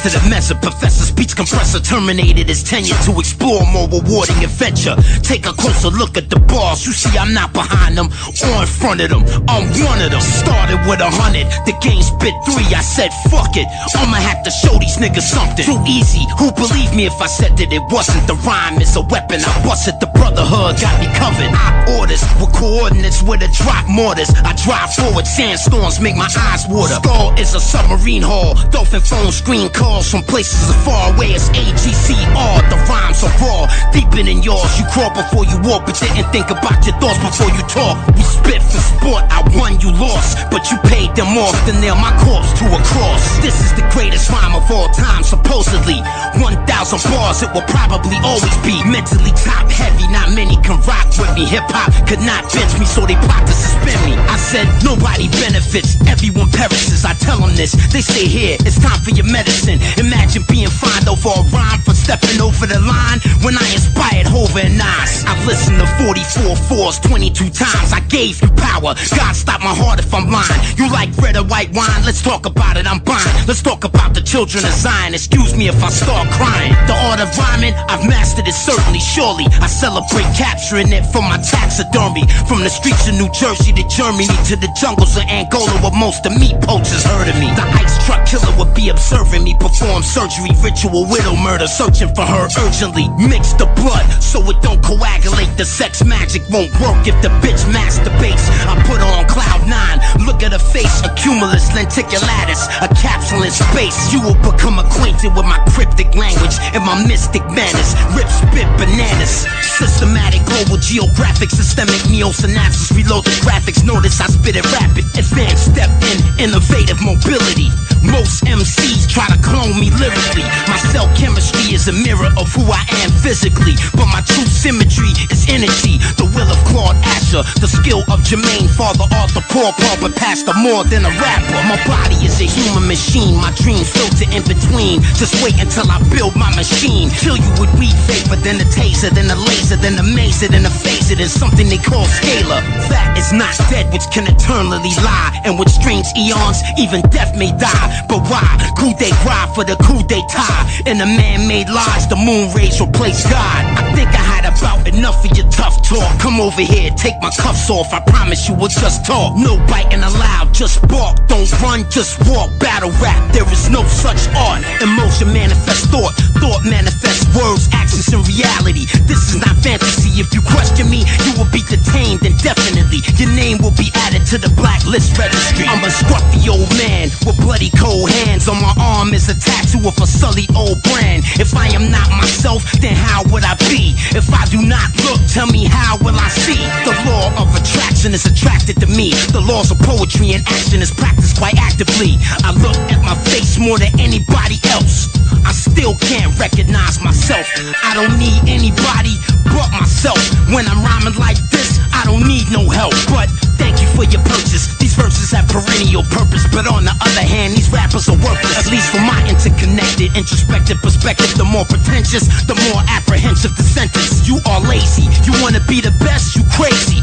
to the measure. Professor speech compressor terminated his tenure to explore more rewarding adventure. Take a closer look at the bars. You see I'm not behind them or in front of them. I'm one of them. Started with 100, the game spit 3. I said fuck it, I'ma have to show these niggas something. Too easy, who believe me if I said that it wasn't? The rhyme is a weapon, I busted the brotherhood, got me covered. I orders with coordinates with a drop mortars. I drive forward, sandstorms make my eyes water. Skull is a submarine hull, dolphin phone screen calls from places as far away as AGCR. The rhymes are raw, deeper than yours. You crawl before you walk, but didn't think about your thoughts before you talk. We spit for sport, I won, you lost, but you paid them off to nail my corpse to a cross. This is the greatest rhyme of all time, supposedly 1,000 bars, it will probably always be. Mentally top heavy, not many can rock with me. Hip-hop could not bench me, so they plot to suspend me. I said nobody benefits, everyone perishes. I tell them this, they say here, it's time for your medicine. Imagine being fined over a rhyme for stepping over the line when I inspired Hova and Nas. I've listened to 44 fours 22 times, I gave you power. God stop my heart if I'm lying. You like red or white wine? Let's talk about it, I'm buying. Let's talk about the children of Zion. Excuse me if I start crying. The art of rhyming, I've mastered it certainly, surely. I celebrate capturing it for my taxidermy. From the streets of New Jersey to Germany to the jungles of Angola where most of meat poachers heard of me. The ice truck killer would be observing me perform surgery, ritual widow murder, searching for her urgently. Mix the blood so it don't coagulate. The sex magic won't work if the bitch masturbates. I put on cloud 9, look at her face, a cumulus lenticulatus, a capsule in space. You will become acquainted with my cryptic language and my mystic manners. Rip, spit, bananas. Systematic, global, geographic, systemic, neo-synapses. Reload the graphics, notice I spit it rapid. Advanced step in, innovative mobility. Most MCs try to clone me lyrically. My cell chemistry is a mirror of who I am physically, but my true symmetry is energy. The will of Claude Asher, the skill of Jermaine, Father Arthur, Paul, but pastor more than a rapper. My body is a human machine, my dreams filter in between. Just wait until I build my machine. Kill you with weed vapor, then a taser, then a laser, then a mazer, then a phaser, then something they call scalar. That is not dead, which can eternally lie, and with strange eons, even death may die. But why? Coup de grace for the coup d'etat. In the man-made lies, the moon rays replace God. I think I had about enough of your tough talk. Come over here, take my cuffs off. I promise you we'll just talk. No biting allowed, just bark. Don't run, just walk. Battle rap, there is no such art. Emotion manifests thought, thought manifests words, actions, and reality. This is not fantasy. If you question me, you will be detained indefinitely. Your name will be added to the blacklist registry. I'm a scruffy old man with bloody cold hands. On my arm is a tattoo of a sullied old brand. If I am not myself, then how would I be? If I do not look, tell me how will I see? The law of attraction is attracted to me. The laws of poetry and action is practiced quite actively. I look at my face more than anybody else. I still can't recognize myself. I don't need anybody but myself. When I'm rhyming like this, I don't need no help. But thank you for your purchase. These verses have perennial purpose, but on the other hand, these rappers are worthless. At least from my interconnected, introspective perspective, the more pretentious, the more apprehensive the sentence. You are lazy. You wanna be the best? You crazy.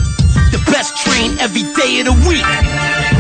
The best train every day of the week.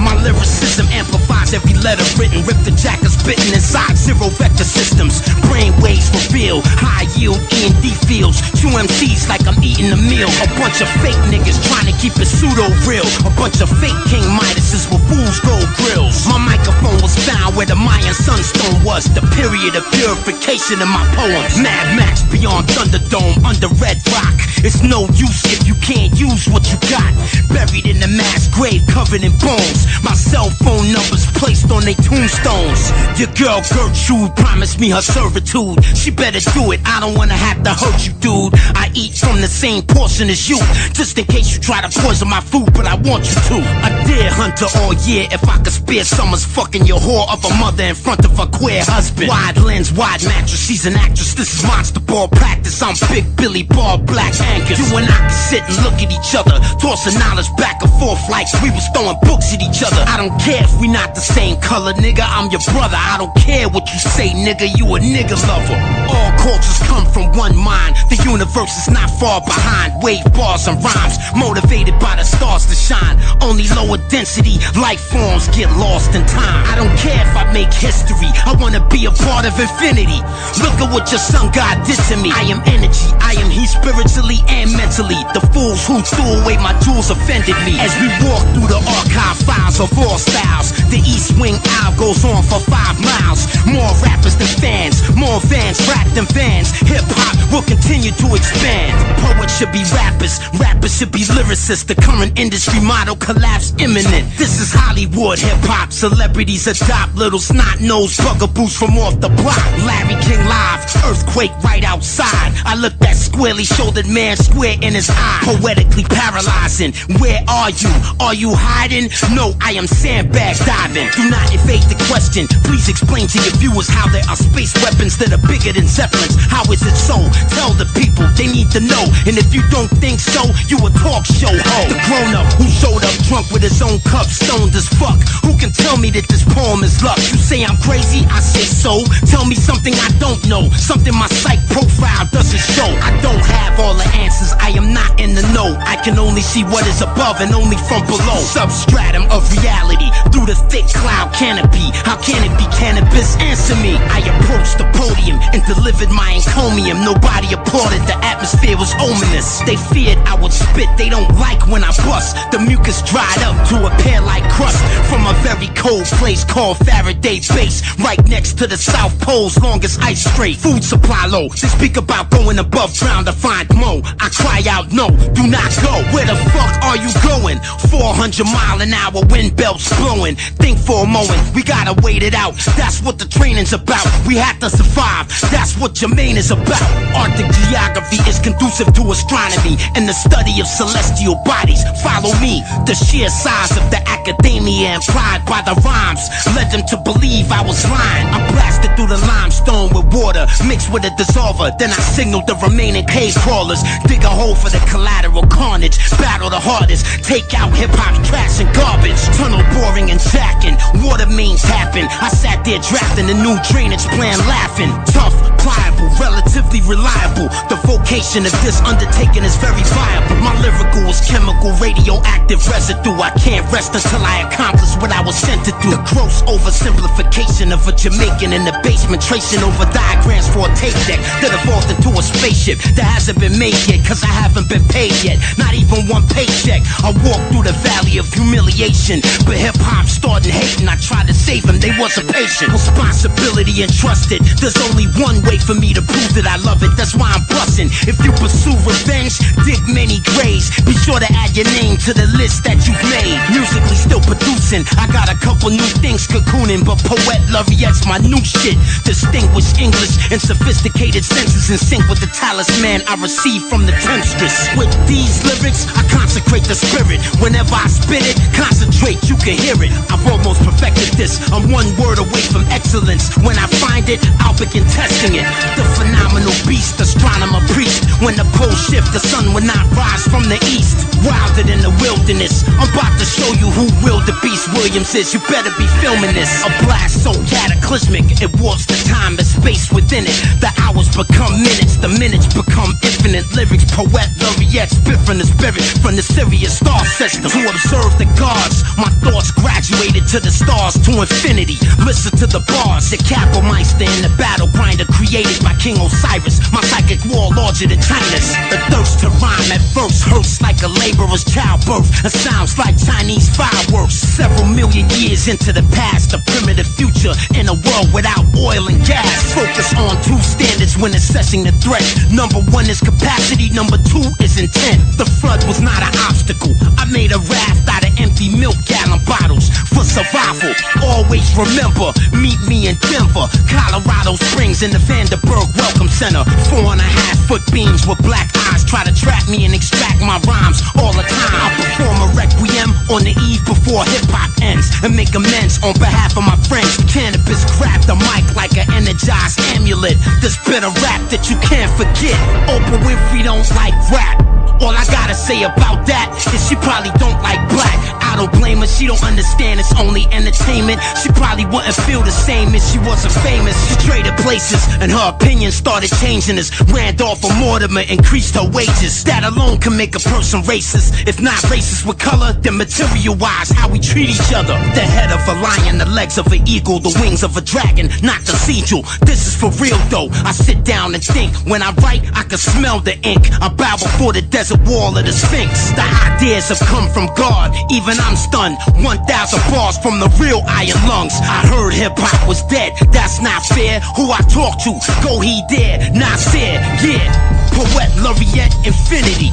My lyricism amplifies every letter written. Rip the jacket spitting inside zero vector systems. Brain waves reveal high yield E&D fields. True MCs like I'm eating a meal. A bunch of fake niggas trying to keep it pseudo real. A bunch of fake King Midases with fool's gold grills. My microphone was found where the Mayan sunstone was. The period of purification in my poems. Mad Max beyond Thunderdome under Red Rock. It's no use if you can't use what you got. Buried in a mass grave covered in bones. My cell phone numbers placed on their tombstones. Your girl Gertrude promised me her servitude. She better do it, I don't wanna have to hurt you, dude. I eat from the same portion as you, just in case you try to poison my food, but I want you to. A deer hunter all year, if I could spare summers fucking your whore of a mother in front of a queer husband. Wide lens, wide mattress, she's an actress. This is monster ball practice, I'm Big Billy Ball, black anchors. You and I can sit and look at each other, tossing knowledge back and forth like we was throwing books at each other. I don't care if we not the same color, nigga, I'm your brother. I don't care what you say, nigga, you a nigga lover. All cultures come from one mind. The universe is not far behind. Wave bars and rhymes, motivated by the stars to shine. Only lower density life forms get lost in time. I don't care if I make history, I wanna be a part of infinity. Look at what your sun God did to me. I am energy, I am he spiritually and mentally. The fools who threw away my jewels offended me. As we walk through the archive files of all styles, the East Wing Aisle goes on for 5 miles. More rappers than fans, more fans rap than fans. Hip-hop will continue to expand. Poets should be rappers, rappers should be lyricists. The current industry model collapse imminent. This is Hollywood hip-hop. Celebrities adopt little snot-nosed bugaboos from off the block. Larry King live, earthquake right outside. I looked that squarely-shouldered man square in his eye. Poetically paralyzing. Where are you? Are you hiding? No, I am sandbag diving. Do not evade the question. Please explain to your viewers how there are space weapons that are bigger than Zeppelins. How is it so? Tell the people, they need to know. And if you don't think so, you a talk show hoe. The grown-up who showed up drunk with his own cup, stoned as fuck. Who can tell me that this poem is luck? You say I'm crazy, I say so. Tell me something I don't know, something my psych profile doesn't show. I don't have all the answers, I am not in the know. I can only see what is above and only from below. Substratum of reality, through the thick cloud canopy. How can it be cannabis? Answer me. I approached the podium and delivered my encomium. Nobody applauded, the atmosphere was ominous. They feared I would spit, they don't like when I bust. The mucus dried up to appear like crust from a very cold place called Faraday Base, right next to the South Pole's longest ice strait. Food supply low, they speak about going above ground to find mo. I cry out no, do not go. Where the fuck are you going? 400-mile-an-hour wind belts blowing. Think for a moment, we gotta wait it out. That's what the training's about. We have to survive, that's what Jermaine is about. Arctic geography is conducive to astronomy and the study of celestial bodies. Follow me. The sheer size of the academia implied by the rhymes led them to believe I was lying. I blasted through the limestone with water mixed with a dissolver. Then I signaled the remaining cave crawlers. Dig a hole for the collateral carnage. Battle the hardest. Take out hip-hop's trash and garbage. Tunnel boring and jacking. Water main tapping. I sat there drafting the new drainage plan, laughing. Tough, pliable, relatively reliable. The vocation of this undertaking is very viable. My lyrical is chemical, radioactive residue. I can't rest until I accomplish what I was sent to do. The gross oversimplification of a Jamaican in the basement, tracing over diagrams for a tape deck that evolved into a spaceship that hasn't been made yet, cause I haven't been paid yet. Not even one paycheck. I walked through the valley of humiliation, but hip-hop started hating. I tried to save him, they wasn't patient. Responsibility entrusted. There's only one way for me to prove that I love it, that's why I'm busting. If you pursue revenge, dig many graves. Be sure to add your name to the list that you've made. Musically still producing, I got a couple new things cocooning, but Poet Lauriat's my new shit. Distinguished English and sophisticated senses in sync with the talisman I received from the temptress. With these lyrics, I consecrate the spirit. Whenever I spit it, concentrate, you can hear it. I've almost perfected this. I'm one word away from excellence. When I find it, I'll begin testing it. The phenomenal beast, astronomer priest. When the poles shift, the sun will not rise from the east. Wilder than the wilderness, I'm about to show you who Will the Beast Williams is. You better be filming this. A blast so cataclysmic, it warps the time and space within it. The hours become minutes, the minutes become infinite. Lyrics, Poet Lauriat, spit from the spirit, from the Sirius star system. To observe the gods, my thoughts graduated to the stars, to infinity. Listen to the bars, the Capelmeister in the battle grinder created by King Osiris. My psychic wall larger than China's. The thirst to rhyme at first hurts like a laborer's childbirth. It sounds like Chinese fireworks. Several million years into the past, a primitive future in a world without oil and gas. Focus on two standards when assessing the threat. Number one is capacity, number two is intent. The flood was not an obstacle. I made a raft out of empty milk gallon bottles for survival. Always remember, meet me in Denver, Colorado Springs in the Vanderburg Welcome Center. 4.5-foot beams with black eyes try to trap me and extract my rhymes all the time. I perform a requiem on the eve before hip-hop ends and make amends on behalf of my friends. Canibus grabbed the mic like an energized amulet. This bit of rap that you can't forget. Oprah Winfrey don't like rap. All I gotta say about that is she probably don't like black. I don't blame her, she don't understand it's only entertainment. She probably wouldn't feel the same if she wasn't famous. She traded places and her opinion started changing as Randolph or Mortimer increased her wages. That alone can make a person racist. If not racist with color, then material-wise, how we treat each other. The head of a lion, the legs of an eagle, the wings of a dragon, not cathedral. This is for real though. I sit down and think. When I write, I can smell the ink. I bow before the desert wall of the Sphinx. The ideas have come from God. Even I'm stunned. 1,000 bars from the real iron lungs. I heard hip-hop was dead. That's not fair. Who I talk to? Go he dare. Nasir, yeah. Poet Lauriat Infinity.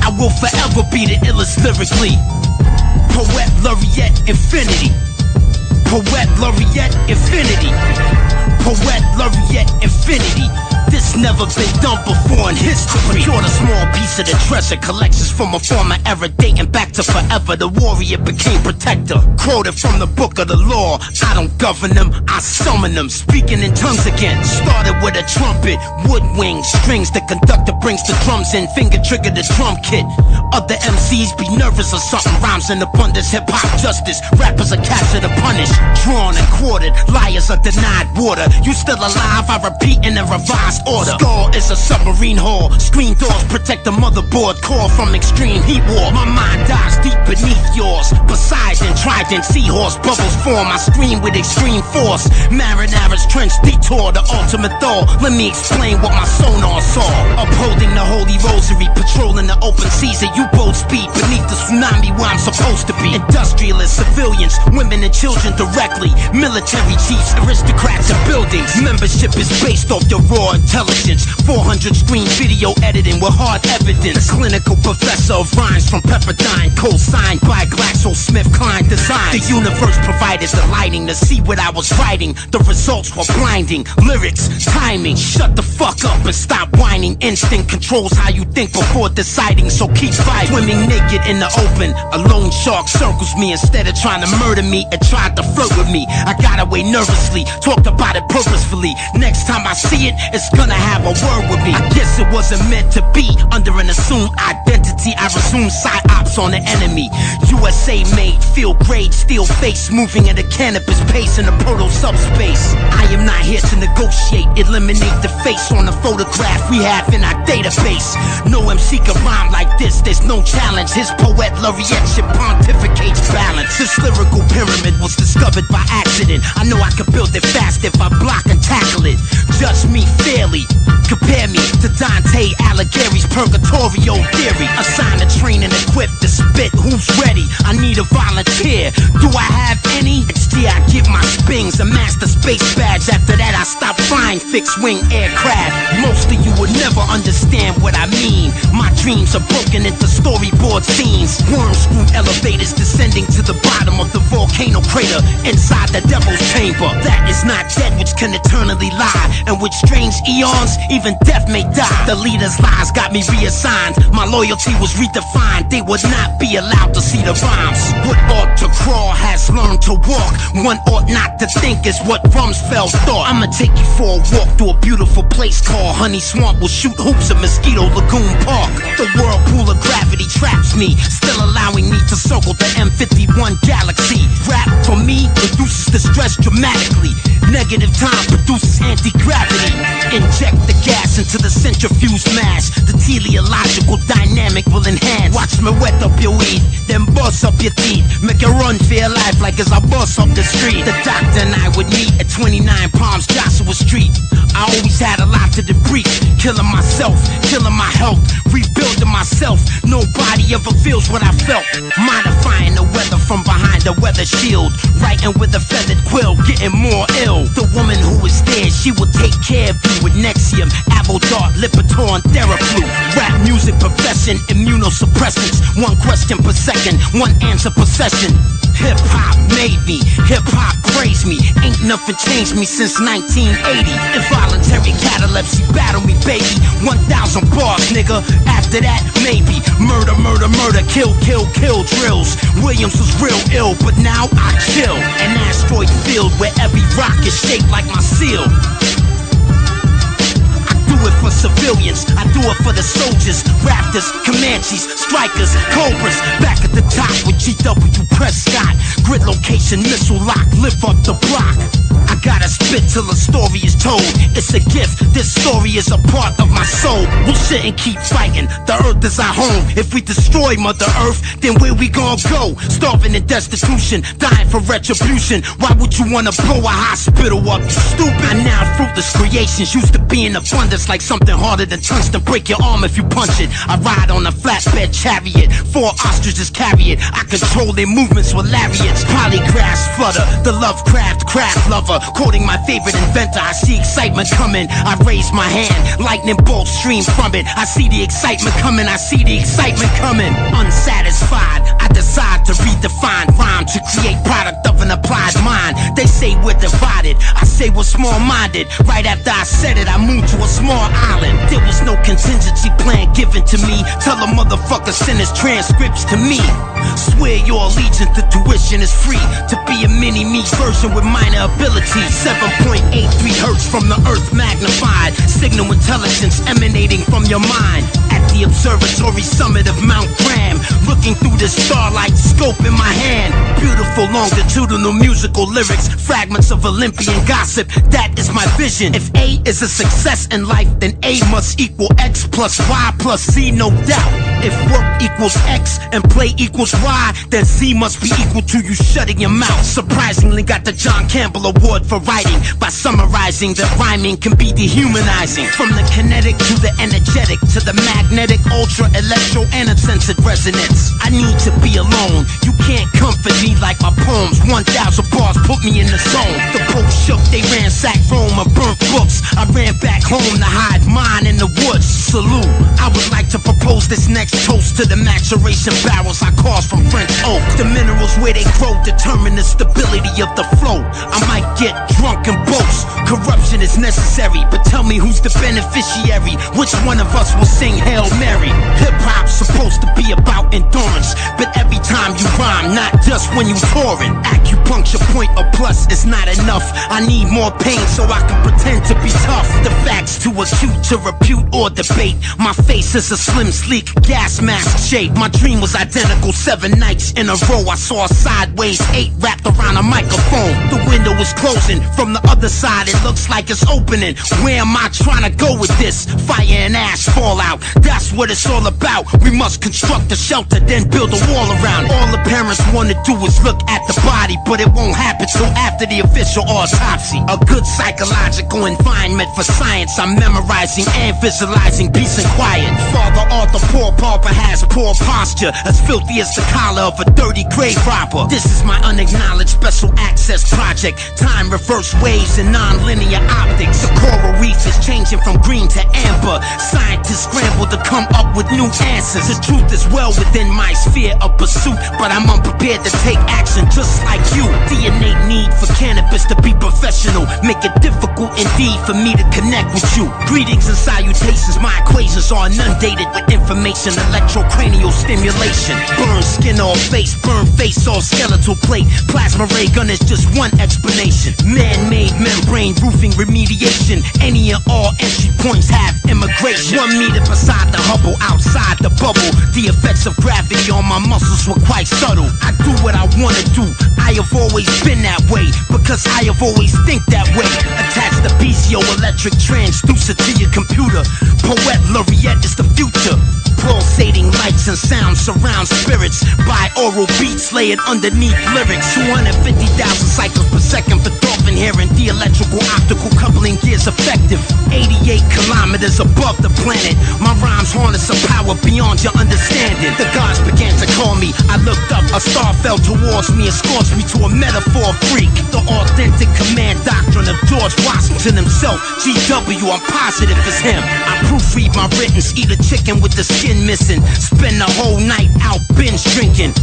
I will forever be the illest lyrically. Poet Lauriat Infinity. Poet Lauriat Infinity. Poet Lauriat Infinity. This never been done before in history. Procured a small piece of the treasure, collections from a former era dating back to forever. The warrior became protector. Quoted from the book of the law. I don't govern them, I summon them. Speaking in tongues again. Started with a trumpet, wood wings, strings. The conductor brings the drums in, finger trigger the drum kit. Other MCs be nervous or something. Rhymes in abundance, hip hop justice. Rappers are captured and punished, drawn and quartered. Liars are denied water. You still alive? I repeat in a revised order. Skull is a submarine hull. Screen doors protect the motherboard core from extreme heat war. My mind dives deep beneath yours. Poseidon, trident, seahorse, bubbles form. I scream with extreme force. Marinara's trench detour, the ultimate Thor. Let me explain what my sonar saw. Upholding the holy rosary, patrolling the open seas at U-boat speed beneath the tsunami where I'm supposed to be. Industrialists, civilians, women and children directly. Military chiefs, aristocrats and buildings. Membership is based off your raw intelligence. 400 screen video editing with hard evidence. The clinical professor of rhymes from Pepperdine, co-signed by GlaxoSmithKline Design. The universe provided the lighting to see what I was writing. The results were blinding. Lyrics, timing. Shut the fuck up and stop whining. Instinct controls how you think before deciding, so keep fighting. Swimming naked in the open, a lone shark circles me instead of trying to murder me. It tried to flirt with me. I got away nervously, talked about it purposefully. Next time I see it, it's gonna have a word with me. I guess it wasn't meant to be. Under an assumed identity, I resume side ops on the enemy. USA made, field grade, steel face, moving at a cannabis pace in the proto subspace. I am not here to negotiate, eliminate the face on the photograph we have in our database. No MC can rhyme like this, there's no challenge. His poet laureate shit pontificates balance. This lyrical pyramid was discovered by accident. I know I can build it fast if I block and tackle it. Judge me fairly, compare me to Dante Alighieri's Purgatorio theory. Assign to train and equip to spit. Who's ready? I need a volunteer. Do I have any? XD, I get my spings, a master space badge. After that I stop flying fixed wing aircraft. Most of you would never understand what I mean. My dreams are broken into storyboard scenes. Worm screw elevators descending to the bottom of the volcano crater inside the devil's chamber. That is not dead which can eternally lie, and with strange eons even death may die. The leader's lies got me reassigned. My loyalty was redefined. They would not be allowed to see the rhymes. What ought to crawl has learned to walk. One ought not to think is what Rumsfeld thought. I'ma take you for a walk through a beautiful place called Honey Swamp. We'll shoot hoops at Mosquito Lagoon Park. The whirlpool of gravity traps me, still allowing me to circle the M51 galaxy. Rap for me reduces the stress dramatically. Negative time produces anti-gravity. Inject the gas into the centrifuge mass. The teleological dynamic will enhance. Watch me wet up your weed, then bust up your teeth. Make it run for your life like as I bust up the street. The doctor and I would meet at 29 Palms Joshua Street. I always had a lot to debrief. Killing myself, killing my health, rebuilding myself. Nobody ever feels what I felt. Modifying the weather from behind the weather shield. Writing with a feathered quill, getting more ill. The woman who is there, she will take care of you with Nexium, Avodart, Lipitor, and Theraflu. Rap music profession, immunosuppressants. One question per second, one answer per session. Hip hop made me, hip hop praised me. Ain't nothing changed me since 1980. Involuntary catalepsy, battle me, baby. 1,000 bars, nigga. After that, maybe murder, murder, murder, kill, kill, kill drills. Williams was real ill, but now I chill. An asteroid field where every rock is shaped like my seal. I do it for civilians, I do it for the soldiers, Raptors, Comanches, Strikers, Cobras. Back at the top with GW Prescott. Lubrication, missile lock, lift up the block. I gotta spit till the story is told. It's a gift, this story is a part of my soul. We'll sit and keep fighting, the earth is our home. If we destroy Mother Earth, then where we gon' go? Starving in destitution, dying for retribution. Why would you wanna blow a hospital up, you stupid? I now fruitless creations used to be in abundance, like something harder than tungsten. Break your arm if you punch it. I ride on a flatbed chariot, 4 ostriches carry it. I control their movements with lariats. Polygraphs flutter, the Lovecraft craft lover. Quoting my favorite inventor, I see excitement coming. I raise my hand, lightning bolts stream from it. I see the excitement coming, I see the excitement coming. Unsatisfied, I decide to redefine rhyme to create product of an applied mind. They say we're divided, I say we're small-minded. Right after I said it, I moved to a small island. There was no contingency plan given to me. Tell a motherfucker send his transcripts to me. Swear your allegiance to tuition is free. To be a mini-me version with minor abilities. 7.83 hertz from the earth magnified. Signal intelligence emanating from your mind. At the observatory summit of Mount Graham, looking through the starlight scope in my hand. Beautiful longitudinal musical lyrics, fragments of Olympian gossip. That is my vision. If A is a success in life, then A must equal X plus Y plus Z, no doubt. If work equals X and play equals Y, then Z must be equal to you shutting your mouth. Surprisingly got the John Campbell Award for writing by summarizing that rhyming can be dehumanizing. From the kinetic to the energetic to the magnetic, ultra, electro, and uncensored resonance. I need to be alone. You can't comfort me like my poems. 1,000 bars put me in the zone. The Pope shook, they ransacked Rome and burnt books. I ran back home to hide mine in the woods. Salute. I would like to propose this next toast to the maturation barrels I caused from French oak. The minerals where they grow determine the stability of the flow. I might get drunk and boast. Corruption is necessary, but tell me who's the beneficiary? Which one of us will sing Hail Mary? Hip-hop's supposed to be about endurance, but every time you rhyme, not just when you touring. Acupuncture point or plus is not enough. I need more pain so I can pretend to be tough. The facts too acute to repute or debate. My face is a slim, sleek gas mask shape. My dream was identical 7 nights in a row. I saw sideways 8 wrapped around a microphone. The window is closing. From the other side, it looks like it's opening. Where am I trying to go with this? Fire and ash fallout. That's what it's all about. We must construct a shelter, then build a wall around. All the parents want to do is look at the body, but it won't happen till after the official autopsy. A good psychological environment for science. I'm memorizing and visualizing peace and quiet. Father Arthur Poor Pauper has poor posture, as filthy as the collar of a dirty grave robber. This is my unacknowledged special access project. Time reverse waves and non-linear optics. The coral reef is changing from green to amber. Scientists scramble to come up with new answers. The truth is well within my sphere of pursuit, but I'm unprepared to take action just like you. The innate need for cannabis to be professional make it difficult indeed for me to connect with you. Greetings and salutations, my equations are inundated with information. Electrocranial stimulation. Burn skin off face, burn face off skeletal plate. Plasma ray gun is just one explanation. Man-made membrane roofing remediation. Any and all entry points have immigration. 1 meter beside the Hubble, outside the bubble. The effects of gravity on my muscles were quite subtle. I do what I wanna do. I have always been that way, because I have always think that way. Attach the piezoelectric transducer to your computer. Poet Lauriat is the future. Pulsating lights and sounds surround spirits. Binaural beats layered underneath lyrics. 250,000 cycles per second for dolphin hearing. The electrical optical coupling gears effective. 88 kilometers above the planet. My rhymes harness a power beyond your understanding. The gods began to call me. I looked up, a star fell towards me and scorched me to a metaphor freak. The authentic command doctrine of George Washington himself. GW, I'm positive it's him. I proofread my writtens, eat a chicken with the skin missing. Spend the whole night out binge drinking.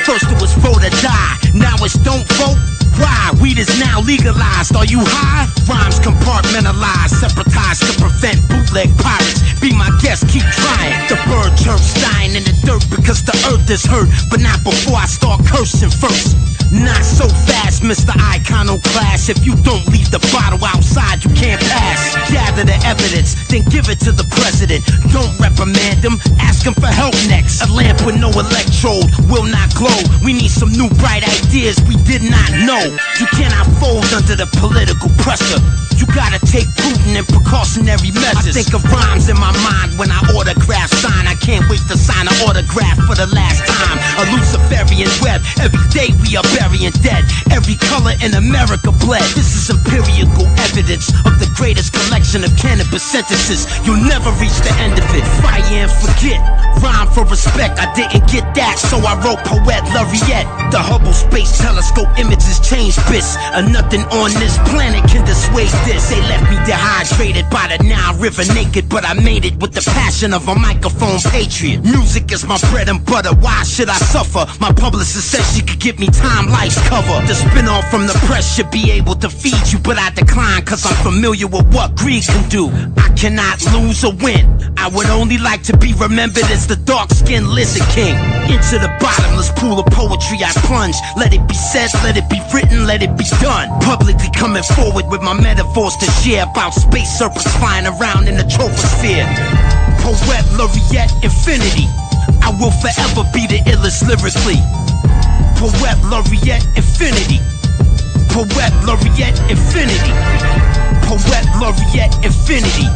First it was vote or die, now it's don't vote. Why? Weed is now legalized. Are you high? Rhymes compartmentalized, separatized to prevent bootleg pirates. Be my guest, keep trying. The bird chirps dying in the dirt because the earth is hurt. But not before I start cursing first. Not so fast, Mr. Iconoclast. If you don't leave the bottle outside, you can't pass. Gather the evidence, then give it to the president. Don't reprimand him, ask him for help next. A lamp with no electrode will not glow. We need some new bright ideas we did not know. You cannot fold under the political pressure. You gotta take prudent and precautionary measures. I think of rhymes in my mind when I autograph sign. I can't wait to sign an autograph for the last time. A Luciferian web, every day we are burying dead. Every color in America bled. This is empirical evidence of the greatest collection of cannabis sentences. You'll never reach the end of it. Fire and forget, rhyme for respect. I didn't get that, so I wrote Poet Lauriat. The Hubble Space Telescope images change bits, and nothing on this planet can dissuade this. They left me dehydrated by the Nile River naked, but I made it with the passion of a microphone patriot. Music is my bread and butter, why should I suffer? My publicist said she could give me Time Life's cover. The spin-off from the press should be able to feed you, but I decline cause I'm familiar with what greed can do. I cannot lose or win. I would only like to be remembered as the dark-skinned lizard king. Into the bottomless pool of poetry I plunge. Let it be said, let it be written, let it be done. Publicly coming forward with my metaphors to share about space serpents flying around in the troposphere. Poet Laureate infinity. I will forever be the illest lyrically. Poet Laureate infinity. Poet Laureate infinity. Poet Laureate infinity.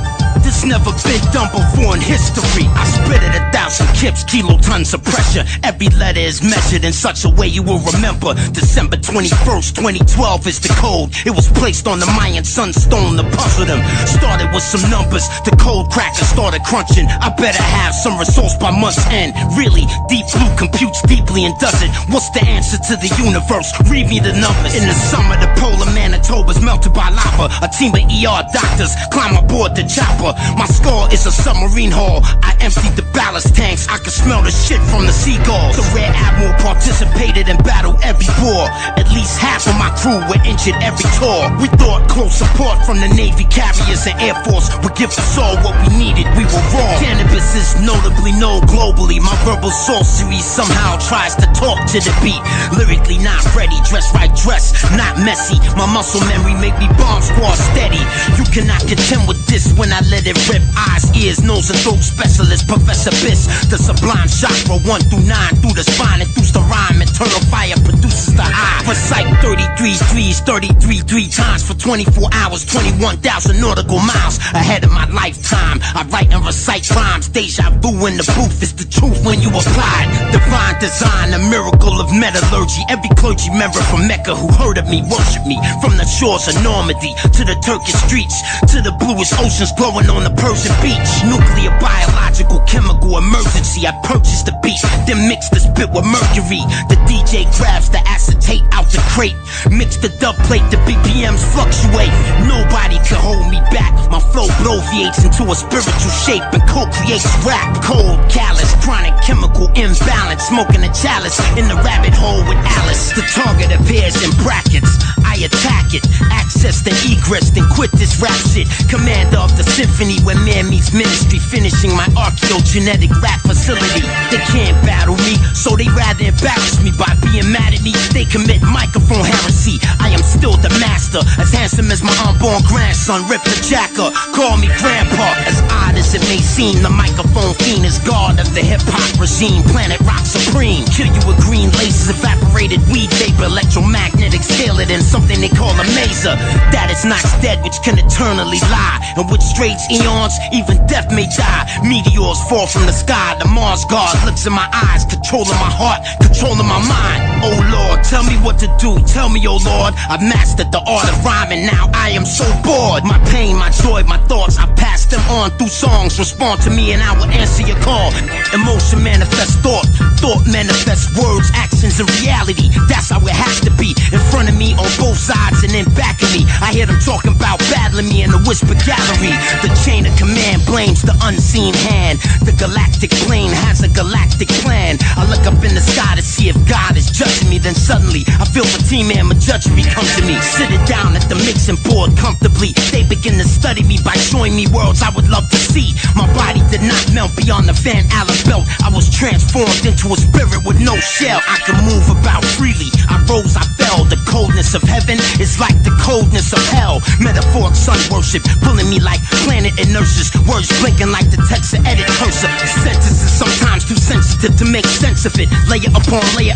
This never been done before in history. I spit it 1,000 kips, kilotons of pressure. Every letter is measured in such a way you will remember. December 21st, 2012 is the code. It was placed on the Mayan sunstone to puzzle them. Started with some numbers, the cold cracker started crunching. I better have some resource by month's end. Really, Deep Blue computes deeply and does it. What's the answer to the universe? Read me the numbers. In the summer, the polar Manitoba's melted by lava. A team of ER doctors climb aboard the chopper. My skull is a submarine hull. I emptied the ballast tanks. I could smell the shit from the seagulls. The Red Admiral participated in battle every war. At least half of my crew were injured every tour. We thought close support from the Navy carriers and Air Force would give us all what we needed. We were wrong. Cannabis is notably known globally. My verbal sorcery somehow tries to talk to the beat. Lyrically not ready, dress right dress, not messy. My muscle memory make me bomb squad steady. You cannot contend with this when I let it rip. Eyes, ears, nose and throat specialist Professor Biss. The sublime chakra 1 through 9 through the spine induce the rhyme. Eternal fire produces the eye. Recite 33 threes 33 3 times for 24 hours, 21,000 nautical miles ahead of my lifetime. I write and recite rhymes. Deja vu in the booth is the truth when you apply it. Divine design, a miracle of metallurgy. Every clergy member from Mecca who heard of me worship me. From the shores of Normandy to the Turkish streets, to the bluish oceans glowing on the Persian beach. Nuclear, biological, chemical emergency. I purchased the beat, then mixed the spit with mercury. The DJ grabs the acetate out the crate, mix the dub plate, the BPMs fluctuate. Nobody can hold me back. My flow bloviates into a spiritual shape and co-creates rap. Cold, callous, chronic chemical imbalance. Smoking a chalice in the rabbit hole with Alice. The target appears in brackets. I attack it, access the egress, then quit this rap shit. Commander of the symphony where man meets ministry, finishing my archaeogenetic rap facility. They can't battle me, so they rather embarrass me by being mad at me. They commit microphone heresy. I am still the master, as handsome as my unborn grandson, Rip the Jacker. Call me grandpa. As odd as it may seem, the microphone fiend is god of the hip-hop regime. Planet rock supreme. Kill you with green laces, evaporated weed vapor, electromagnetic scale it in something they call a mazer. That is not dead, which can eternally lie, and which strays eons, even death may die. Meteors fall from the sky. The Mars God looks in my eyes, controlling my heart, controlling my mind. Oh Lord, tell me what to do. Tell me, oh Lord, I've mastered the art of rhyming. Now I am so bored. My pain, my joy, my thoughts, I pass them on through songs. Respond to me and I will answer your call. Emotion manifests thought, thought manifests words, actions, and reality. That's how it has to be. In front of me, on both sides, and in back of me. I hear them talking about battling me in the whisper gallery. The chain of command blames the unseen hand. The galactic plane has a galactic plan. I look up in the sky to see if God is just touching me. Then suddenly I feel the T-man Majudgery come to me. Sitting down at the mixing board comfortably, they begin to study me by showing me worlds I would love to see. My body did not melt beyond the Van Allen belt. I was transformed into a spirit with no shell. I could move about freely. I rose, I fell. The coldness of heaven is like the coldness of hell. Metaphoric sun worship, pulling me like planet inertias. Words blinking like the text of edit cursor. Sentences sometimes too sensitive to make sense of it. Layer upon layer,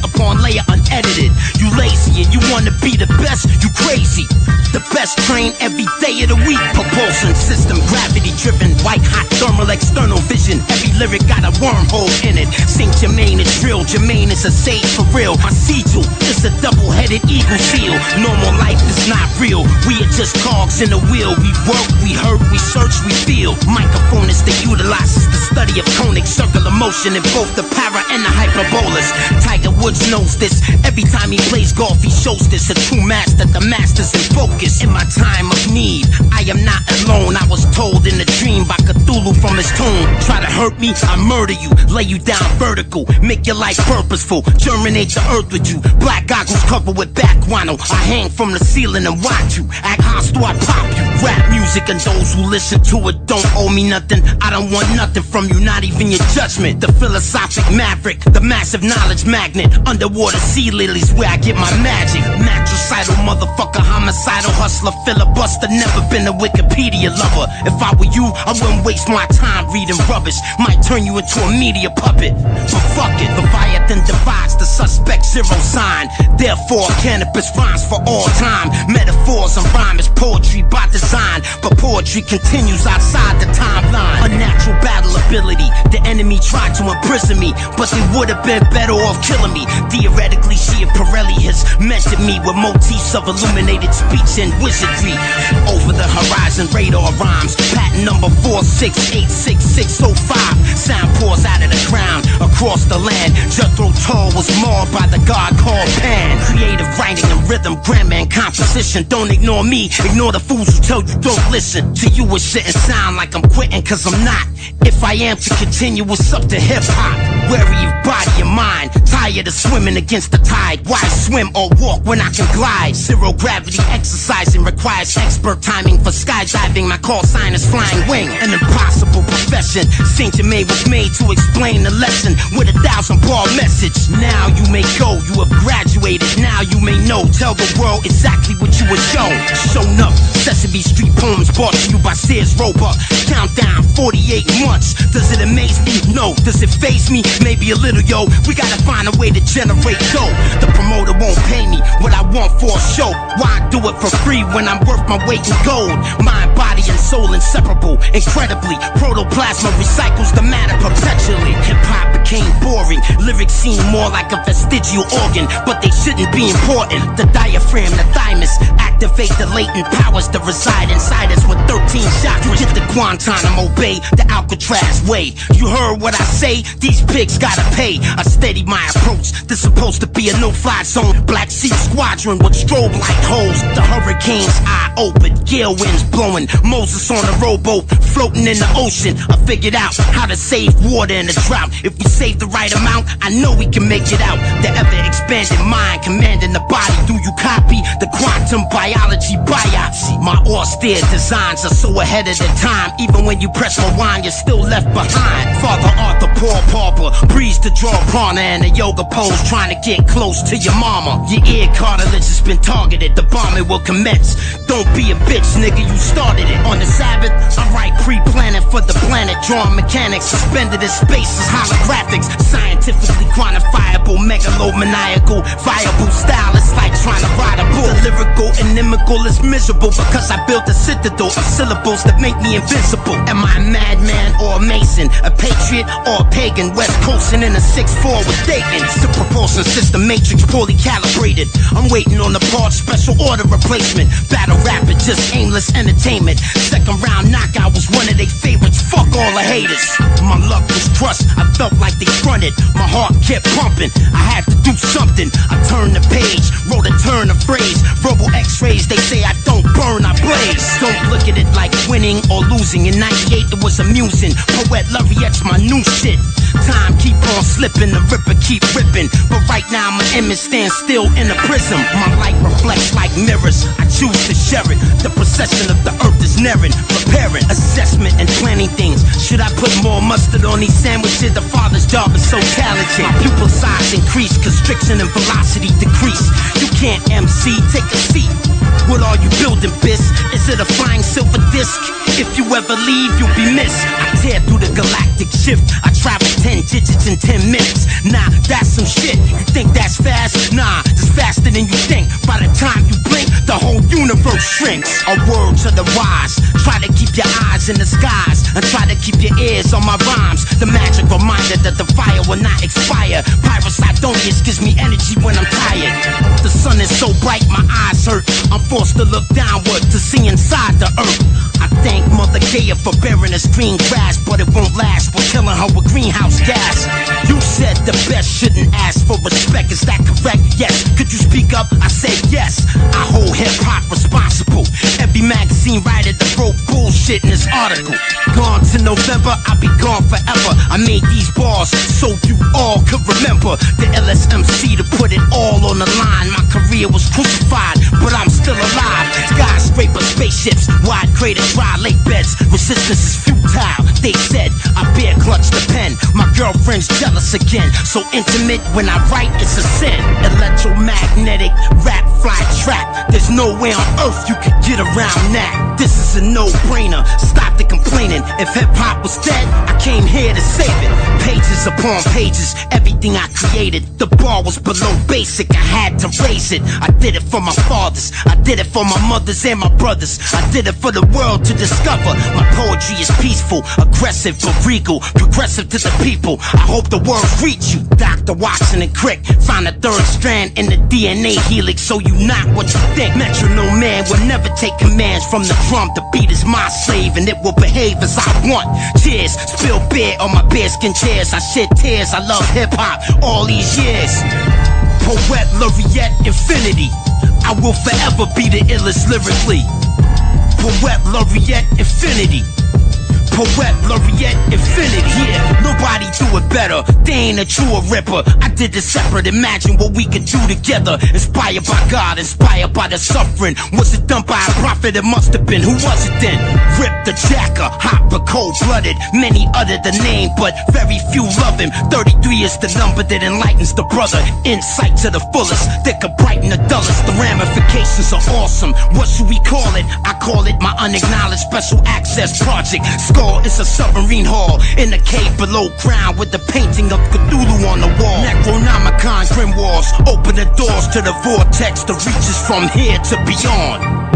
unedited. You lazy and you wanna be the best, you crazy. The best train every day of the week. Propulsion system, gravity driven, white hot thermal external vision. Every lyric got a wormhole in it. Saint Germain is real, Jermaine is a sage for real. My sigil is a double-headed eagle seal. Normal life is not real, we are just cogs in the wheel. We work, we hurt, we search, we feel. Microphone is the utilizes the study of conic circular motion in both the para and the hyperbolus. Tiger Woods knows this. Every time he plays golf, he shows this. A true master, the master's in focus. In my time of need, I am not alone. I was told in a dream by Cthulhu from his tomb. Try to hurt me, I murder you. Lay you down vertical, make your life purposeful. Germinate the earth with you. Black goggles covered with back guano. I hang from the ceiling and watch you. Act hostile, I pop you. Rap music and those who listen to it don't owe me nothing. I don't want nothing from you, not even your judgment. The philosophic maverick, the massive knowledge magnet. Underwater sea lilies where I get my magic. Matricidal motherfucker, homicidal hustler, filibuster. Never been a Wikipedia lover. If I were you, I wouldn't waste my time reading rubbish. Might turn you into a media puppet. But fuck it, Leviathan divides the suspect zero sign. Therefore, cannabis rhymes for all time. Metaphors and rhyme is poetry by design, but poetry continues outside the timeline. Unnatural battle ability. The enemy tried to imprison me, but they would have been better off killing me. Theoretically, Schiaparelli has mentioned me with motifs of illuminated speech and wizardry. Over the horizon, radar rhymes. Patent number 4686605. Sound pours out of the ground across the land. Jethro Tull was mauled by the god called Pan. Creative writing and rhythm, grammar and composition. Don't ignore me, ignore the fools who tell you don't listen. To you it shouldn't sound like I'm quitting, cause I'm not. If I am to continue, it's up to hip-hop. Wary of body and mind, tired of swimming against the tide. Why swim or walk when I can glide? Zero gravity exercising requires expert timing. For skydiving, my call sign is flying wing. An impossible profession. Saint Germain was made to explain the lesson with a 1,000-bar message. Now you may go, you have graduated. Now you may know, tell the world exactly what you were shown. Shown up, Sesame Street poems brought to you by Sears Roebuck. Countdown, 48 months. Does it amaze me? No. Does it faze me? Maybe a little, yo. We gotta find a way to generate dough. The promoter won't pay me what I want for a show. Why do it for free when I'm worth my weight in gold? Mind, body, and soul inseparable. Incredibly, protoplasma recycles the matter perpetually. Hip-hop became boring. Lyrics seem more like a vestigial organ, but they shouldn't be important. The diaphragm, the thymus, activate the latent powers that reside inside us with 13 chakras. Get the Guantanamo Bay, the Alcatraz way. You heard what I say? These pigs gotta pay. I steady my approach. This supposed to be a no-fly zone. Black Sea Squadron with strobe light holes. The hurricane's eye open, gale winds blowing. Moses on a rowboat, floating in the ocean. I figured out how to save water in a drought. If we save the right amount, I know we can make it out. The ever-expanding mind commanding the body. Do you copy the quantum biology biopsy? My austere designs are so ahead of the time. Even when you press rewind, you're still left behind. Father Arthur, Paul Pauper, breeze to draw prana and a yoga pose, trying to get close to your mama. Your ear cartilage has been targeted. The bombing will commence. Don't be a bitch, nigga, you started it. On the Sabbath, I write pre-planning for the planet. Drawing mechanics suspended in space as holographics. Scientifically quantifiable, megalomaniacal, viable style. It's like trying to ride a bull. The lyrical inimical is miserable because I built a citadel of syllables that make me invincible. Am I a madman or a mason? A patriot or a pagan? West coasting in a 6'4" with Dayton. It's the propulsion system matrix poorly calibrated. I'm waiting on the part, special order replacement. Battle rapid, just aimless entertainment. Second round knockout was one of their favorites. Fuck all the haters. My luck was crushed, I felt like they fronted. My heart kept pumping, I had to do something. I turned the page, wrote a turn of phrase. Verbal x-rays, they say I don't burn, I blaze. Don't look at it like winning or losing. In 98 it was amusing. Poet Lauriat Watch my new shit. Time keep on slipping, the ripper keep ripping. But right now my image stands still in a prism. My light reflects like mirrors, I choose to share it. The procession of the earth is nearing. Preparing, assessment and planning things. Should I put more mustard on these sandwiches? The father's job is so talented. My pupil size increase, constriction and velocity decrease. You can't MC, take a seat. What are you building, bis? Is it a flying silver disc? If you ever leave, you'll be missed. I tear through the galactic shift. I travel 10 digits in 10 minutes. Nah, that's some shit. You think that's fast? Nah, it's faster than you think. By the time you blink, the whole universe shrinks. A word to the wise. Try to keep your eyes in the skies and try to keep your ears on my rhymes. The magic reminder that the fire will not expire. Pyrosidonius gives me energy when I'm tired. The sun is so bright, my eyes hurt. I'm forced to look downward to see inside the earth. I thank Mother Gaia for bearing us green grass, but it won't last. We're killing her with greenhouse gas. You said the best shouldn't ask for respect. Is that correct? Yes. Could you speak up? I said yes. I hold hip-hop responsible. Every magazine writer that wrote bullshit in this article. Gone to November, I'll be gone forever. I made these bars so you all could remember. The LSMC to put it all on the line. My career was crucified, but I'm still alive. Skyscraper spaceships, wide crater, dry lake beds. Resistance is futile, they said. I bear clutch the pen. My girlfriend's jealous again. So intimate when I write, it's a sin. Electromagnetic rap fly trap. There's no way on earth you could get around that. This is a no-brainer. Stop the complaining. If hip-hop was dead, I came here to save it. Pages upon pages, everything I created. The bar was below basic, I had to raise it. I did it for my fathers, I did it for my mothers and my brothers. I did it for the world to discover. My poetry is peaceful, aggressive but regal, progressive to the people. I hope the words reach you. Dr. Watson and Crick find a third strand in the DNA helix, so you not what you think. Metronome man will never take commands from the drum. The beat is my slave and it will behave as I want. Cheers, spill beer on my bearskin chairs. I shed tears, I love hip-hop all these years. Poet Lauriat infinity, I will forever be the illest lyrically. Poet Lauriat infinity. Poet Lauriat infinity. Yeah, nobody do it better. They ain't a true ripper. I did this separate. Imagine what we could do together. Inspired by God, inspired by the suffering. Was it done by a prophet? It must have been. Who was it then? Rip the Jacker, hot but cold-blooded. Many utter the name, but very few love him. 33 is the number that enlightens the brother. Insight to the fullest, that could brighten the dullest. The ramifications are awesome. What should we call it? I call it my unacknowledged special access project. It's a submarine hall in a cave below ground with the painting of Cthulhu on the wall. Necronomicon grimoires open the doors to the vortex that reaches from here to beyond.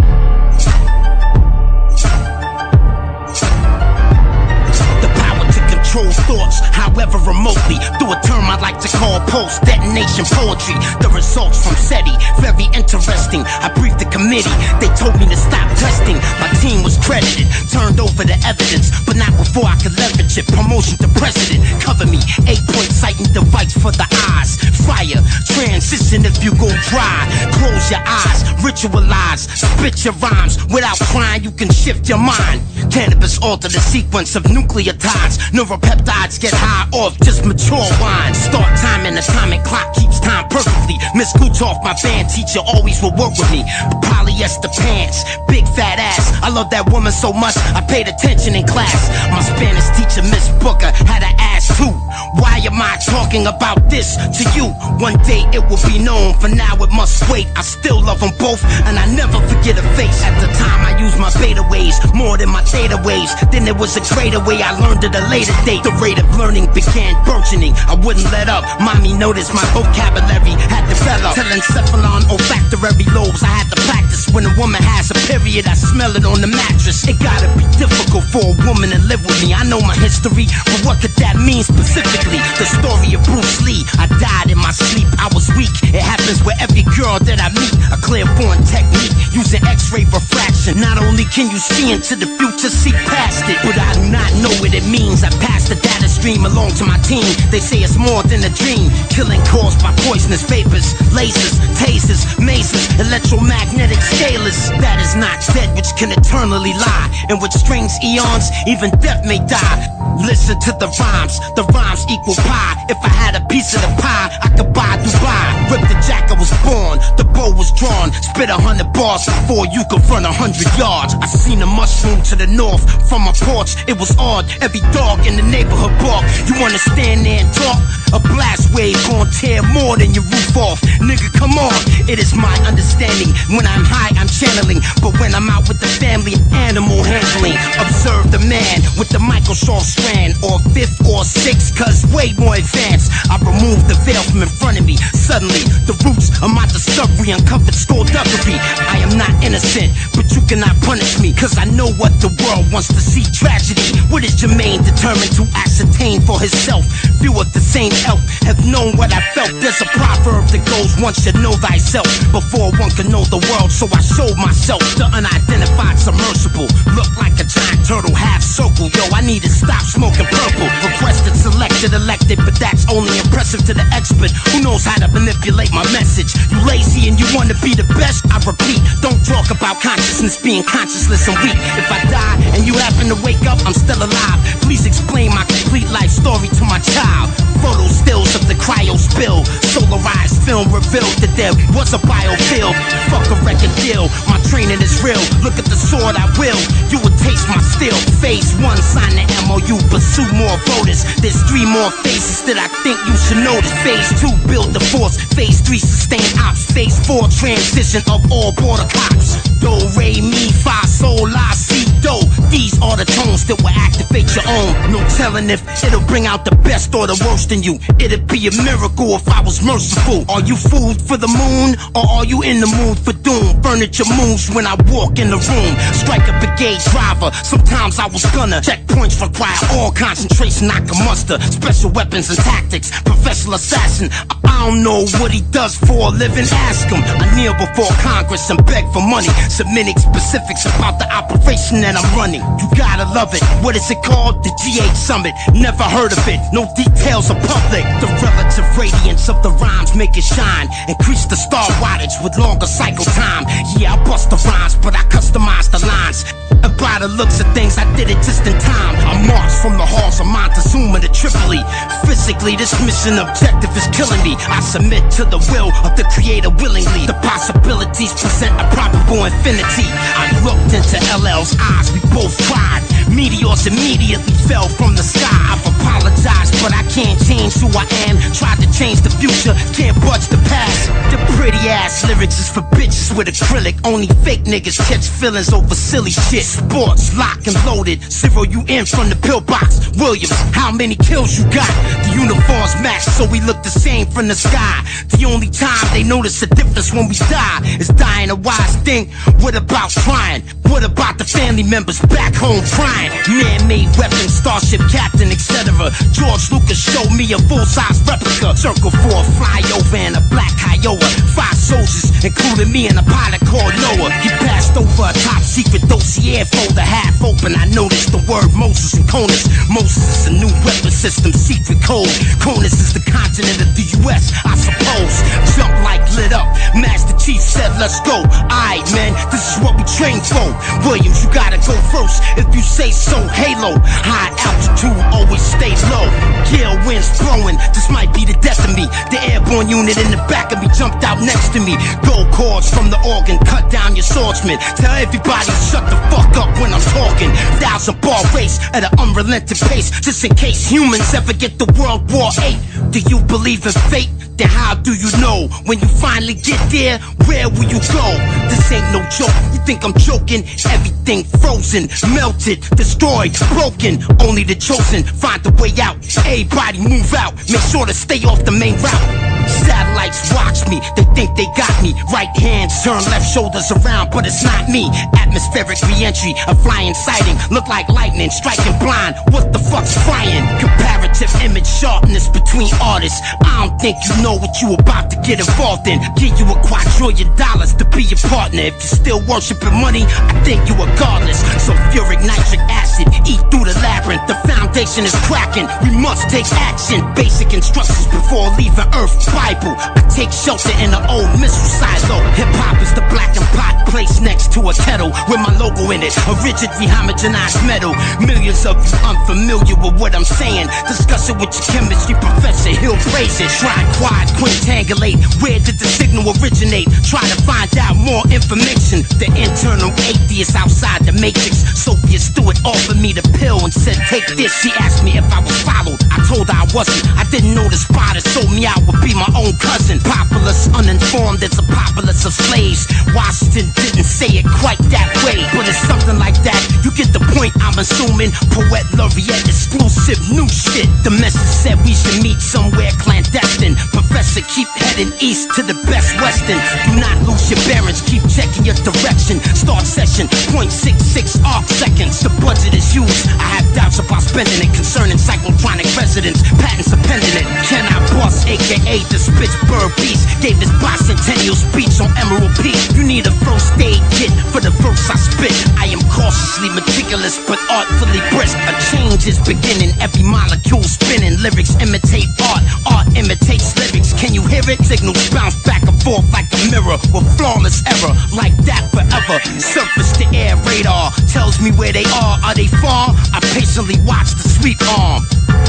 Control thoughts, however remotely, through a term I like to call post-detonation poetry. The results from SETI, very interesting. I briefed the committee, they told me to stop testing. My team was credited, turned over the evidence, but not before I could leverage it. Promotion to president, cover me, 8-point sighting device for the eyes. Fire, transition if you go dry. Close your eyes, ritualize, spit your rhymes. Without crying, you can shift your mind. Canibus alter the sequence of nucleotides. Neuropeptides get high off just mature wine. Start time and atomic clock keeps time perfectly. Miss Kutoff, my band teacher, always will work with me. Polyester pants, big fat ass. I love that woman so much, I paid attention in class. My Spanish teacher, Miss Booker, had an ass too. Why am I talking about this to you? One day it will be known, for now it must wait. I still love them both, and I never forget a face. At the time I used my beta waves more than my theta waves. Then there was a greater way I learned at a later date. The rate of learning began burgeoning. I wouldn't let up. Mommy noticed my vocabulary had developed. Telencephalon olfactory lobes I had to practice. When a woman has a period, I smell it on the mattress. It gotta be difficult for a woman to live with me. I know my history, but what could that mean specifically? The story of Bruce Lee. I died in my sleep, I was weak. It happens with every girl that I meet. A clairvoyant technique using X-ray refraction. Not only can you see into the future, see past it, but I do not know what it means. I passed the data stream along to my team. They say it's more than a dream. Killing caused by poisonous vapors, lasers, tasers, mazes, electromagnetic scalers. That is not dead, which can eternally lie. In which strings eons, even death may die. Listen to the rhymes equal pie. If I had a piece of the pie, I could buy Dubai. Rip the jack, I was born, the bow was drawn. Spit 100 bars before you could run 100 yards. I seen a mushroom to the north from my porch. It was odd, every dog in the neighborhood bark. You wanna stand there and talk? A blast wave gon' tear more than your roof off. Nigga, come on. It is my understanding. When I'm high, I'm channeling. But when I'm out with the family, animal handling. Observe the man with the Microsoft strand, or 5th or 6th, cause way more advanced. I removed the veil from in front of me. Suddenly, the roots of my discovery uncovered skullduggery. I am not innocent, but you cannot punish me, cause I know what the world wants to see. Tragedy. What is Jermaine determined to ascertain for himself? Few of the same elk have known what I felt. There's a proverb that goes, one should know thyself before one can know the world. So I showed myself, the unidentified submersible. Look like a giant turtle, half circle. Yo, I need to stop smoking purple. Requested, selected, elected, but that's only impressive to the expert who knows how to manipulate my message. You lazy and you wanna be the best? I repeat, don't talk about consciousness being conscienceless and weak. If I die and you happen to wake up, I'm still alive. Please explain my complete life story to my child. Photo stills of the cryo spill. Solarized film revealed that there was a biofield. Fuck a record deal, my training is real. Look at the sword I will, you will taste my steel. Phase 1, sign the MOU, pursue more voters. There's 3 more phases that I think you should notice. Phase 2, build the force. Phase 3, sustain ops. Phase 4, transition of all border cops. Do, re, mi, fa, sol, la, si, do. These are the tones that will activate your own. No telling if it'll bring out the best or the worst in you. It'd be a miracle if I was merciful. Are you fooled for the moon, or are you in the mood for doom? Furniture moves when I walk in the room. Strike a brigade driver, sometimes I was gonna. Checkpoints require all concentration I can muster. Special weapons and tactics, professional assassin. I don't know what he does for a living, ask him. I kneel before Congress and beg for money, submitting specifics about the operation that I'm running. You gotta love it. What is it called? The G8 Summit. Never heard of it, no details are public. The relative radiance of the rhymes make it shine. Increase the star wattage with longer cycle time. Yeah, I bust the rhymes, but I customize the lines. And by the looks of things, I did it just in time. I marched from the halls of Montezuma to Tripoli. Physically, this mission objective is killing me. I submit to the will of the creator willingly. The possibilities present a probable infinity. I looked into LL's eyes, we both cried. Meteors immediately fell from the sky. I've apologized, but I can't change who I am. Tried to change the future, can't budge the past. The pretty ass lyrics is for bitches with acrylic. Only fake niggas catch feelings over silly shit. Sports, lock and loaded. Zero you in from the pillbox. Williams, how many kills you got? The uniforms match, so we look the same from the sky. The only time they notice a difference when we die is dying a wise thing. What about trying? What about the family members back home crying? Man-made weapons, starship captain, etc. George Lucas showed me a full-size replica. Circle 4, flyover and a black Kiowa. 5 soldiers, including me and a pilot called Noah. He passed over a top-secret dossier folder, half open. I noticed the word Moses and Conus. Moses is a new weapon system, secret code. Conus is the continent of the US, I suppose. Jump like lit up. Master Chief said, let's go. Aight, man, this is what we train for. Williams, you gotta go first. If you say so, Halo. High altitude, always stay low. Gale winds blowing, this might be the death of me. The airborne unit in the back of me jumped out next to me. Gold cords from the organ, cut down your swordsman. Tell everybody shut the fuck up when I'm talking. 1,000-bar race at an unrelenting pace, just in case humans ever get to World War 8. Do you believe in fate? Then how do you know? When you finally get there, where will you go? This ain't no joke, you think I'm joking? Everything frozen, melted, destroyed, broken. Only the chosen find the way out. Everybody move out, make sure to stay off the main route. Satellites watch me, they think they got me. Right hands turn, left shoulders around, but it's not me. Atmospheric re-entry, a flying sighting. Look like lightning striking blind, what the fuck's flying? Comparative image sharpness between between artists. I don't think you know what you about to get involved in. Give you a $250 to be your partner. If you're still worshiping money, I think you are godless. Sulfuric nitric acid, eat through the labyrinth. The foundation is cracking, we must take action. Basic instructions before leaving Earth, Bible. I take shelter in an old missile silo. Hip-hop is the blackened pot placed next to a kettle with my logo in it, a rigid rehomogenized metal. Millions of you unfamiliar with what I'm saying. Discuss it with your chemistry professor, he'll praise it. Try quad, quintangulate, where did the signal originate? Try to find out more information. The internal atheist outside the matrix. Sophia Stewart offered me the pill and said, take this. She asked me if I was followed. I told her I wasn't. I didn't know the spot that sold me out would be my own cousin. Populace, uninformed, it's a populace of slaves. Washington didn't say it quite that way, but it's something like that. You get the point, I'm assuming. Poet Lauriat, exclusive new shit. The message said we should meet somewhere clandestine. Professor, keep heading east to the best western. Do not lose your bearings, keep checking your direction. Start session, 0.66 arc seconds. The budget is used. I have doubts about spending it concerning cyclotronic residents. Patents are pending it. Can I boss, aka the Spitzberg Beast, gave his bicentennial speech on Emerald Peak. You need a first aid kit for the verse I spit. I am cautiously meticulous but artfully brisk. A change is beginning, every molecule spinning. Lyrics imitate art, art imitates lyrics. Can you hear it? Signals bounce back and forth like a mirror with flawless error. Like that forever. Surface to air radar tells me where they are. Are they far? I patiently watch the sweep arm.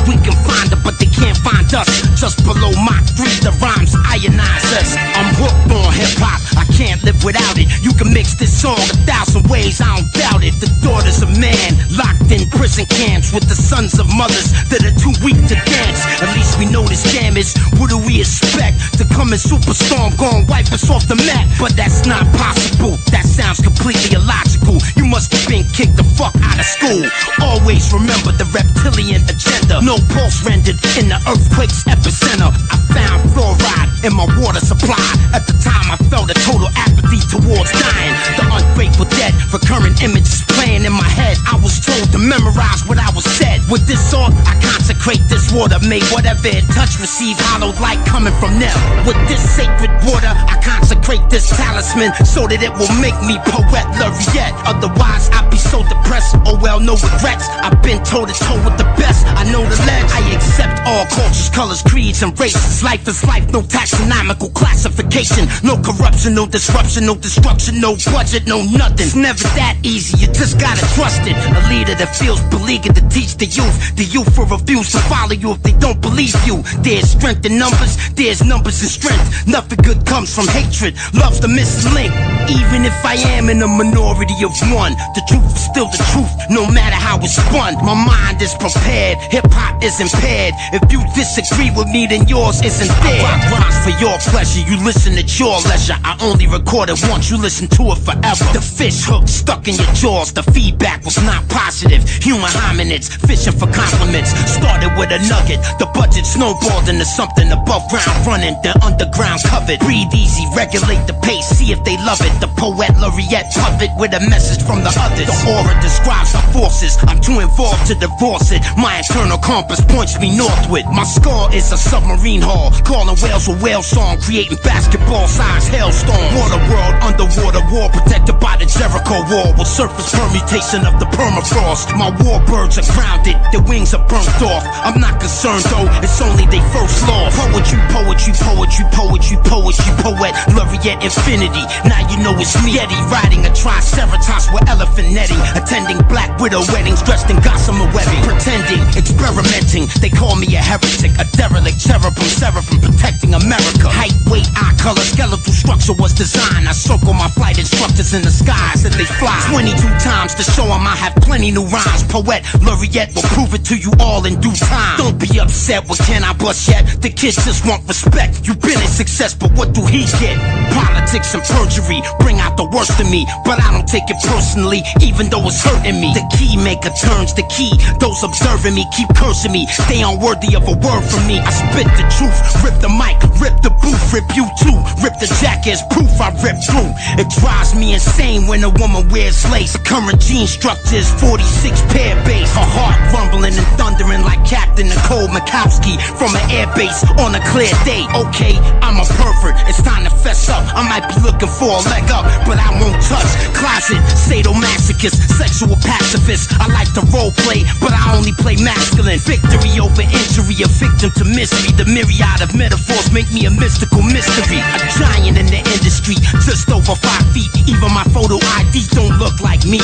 We can find them, but they can't find us. Just below Mach 3, the rhymes ionize us. I'm hooked on hip-hop, I can't live without it. You can mix this song 1,000 ways, I don't doubt it. The daughters of man, locked in prison camps with the sons of mothers that are too weak to dance. At least we know this jam is, what do we expect? To come in superstorm, gon' wipe us off the map. But that's not possible, that sounds completely illogical. You must have been kicked the fuck out of school. Always remember the reptilian agenda. No pulse rendered in the earthquake's epicenter. I found fluoride in my water supply. At the time I felt a total apathy towards dying. The ungrateful dead, recurrent images playing in my head. I was told to memorize what I was said. With this song, I consecrate this water. May whatever it touch receive hallowed light coming from them. With this sacred water, I consecrate this talisman so that it will make me poet Lauriat. Otherwise, I'd be so depressed. Oh well, no regrets. I've been toe to toe with the best. I know the ledge. I accept all cultures, colors, creeds, and races. Life is life, no taxonomical classification. No corruption, no disruption, no destruction, no budget, no nothing. It's never that easy, you just gotta trust it. A leader that feels beleaguered to teach the youth will refuse to follow you if they don't believe you. There's strength in numbers, there's numbers in strength. Nothing good comes from hatred, love's the missing link. Even if I am in a minority of one, the truth is still the truth, no matter how it's spun. My mind is prepared, hip-hop is impaired. If you disagree with me, then yours isn't there. I rock rhymes for your pleasure, you listen at your leisure. I only record it once, you listen to it forever. The fish hook stuck in your jaws, the feedback was not positive. Human hominids, fishing for compliments. Started with a nugget, the budget snowballed into something above ground running, then underground covered. Breathe easy, regulate the pace, see if they love it. The poet Lauriat puppet with a message from the others. The aura describes our forces, I'm too involved to divorce it. My internal compass points me northward. My score is a submarine hull, calling whales a whale song, creating basketball-sized hailstorm. Water world, underwater war, protected by the Jericho wall, with surface permutation of the permafrost. My warbirds are grounded, their wings are burnt off. I'm not concerned though, it's only they first law. Poetry, poetry, poetry, poetry, poetry, poet Lauriat infinity. Now you know it's me, Eddie, riding a triceratops with elephant netting, attending black widow weddings, dressed in gossamer webbing, pretending, experimenting. They call me a heretic, a derelict, cherubim, seraphim, protecting America. Height, weight, eye color, skeletal structure was designed. I circle my flight instructors in the skies as they fly. 22 times to show them I have plenty new rhymes. Poet Lauriat will prove it to you all in due time. Don't be upset with Canibus yet. The kids just want respect. You've been a success, but what do he get? Politics and perjury bring out the worst in me, but I don't take it personally, even though it's hurting me. The key maker turns the key. Those observing me keep cursing me. They unworthy of a word from me. I spit the truth, rip the mic, rip the booth, rip you too, rip the jacket as proof I rip through. It drives me insane when a woman wears lace. Current gene structure is 46 pair base. Her heart rumbling and thundering like Captain Nicole McCall. Bukowski from an airbase on a clear day. Okay, I'm a pervert, it's time to fess up. I might be looking for a leg up, but I won't touch. Closet, sadomasochist, sexual pacifist. I like to role play, but I only play masculine. Victory over injury, a victim to misery. The myriad of metaphors make me a mystical mystery. A giant in the industry, just over 5 feet. Even my photo ID don't look like me.